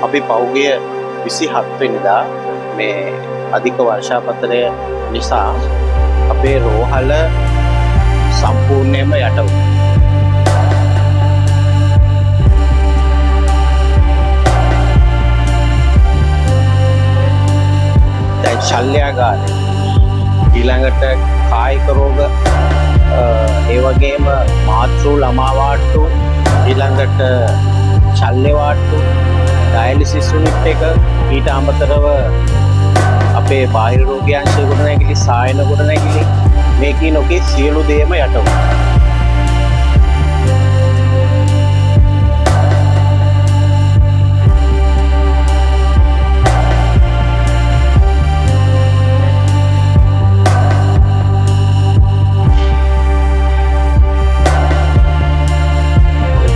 අපි පෞගිය 27 වෙනිදා මේ අධික වර්ෂාපතනය නිසා අපේ රෝහල සම්පූර්ණයෙන්ම යට වුණා. දැන් ශල්‍යාගාරය ඊළඟට කායික රෝග ඒ වගේම මාතෘ ළමා වාට්ටු ඊළඟට ශල්‍ය වාට්ටු ඩයලිසිස් යුනිට් එක ඊට අමතරව අපේ බාහිර රෝග්‍යාංශය ගොඩනැගිලි සායන ගොඩනැගිලි මේ කිනෝකේ සියලු දේම යට වුණා.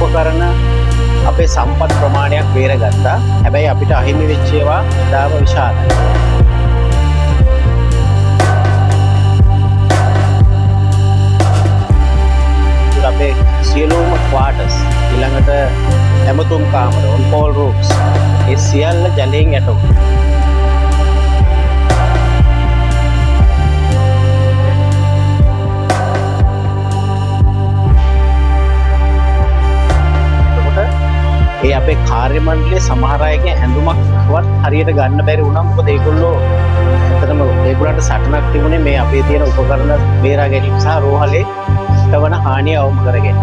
උපකරණ අපේ සම්පත් ප්‍රමාණයක් බේරගත්තා. හැබැයි අපිට අහිමි වෙච්ච ඒවා ඉතාම විශාලයි. අපේ සියලුම ක්වාටර්ස් ඊළඟට ඇමතුම් කාමර ඔන් කෝල් රූම්ස් ඒ සියල්ල ජලයෙන් යට වුණා. ඒ අපේ කාර්ය මණ්ඩලයේ සමහර අයගේ ඇඳුමක්වත් හරියට ගන්න බැරි වුණා. මොකද ඒගොල්ලෝ ඇත්තටම ඒගොල්ලන්ට සටනක් තිබුණේ මේ අපේ තියෙන උපකරණ බේරා ගැනීම සහ රෝහලේ වන හානිය අවම කරගෙන.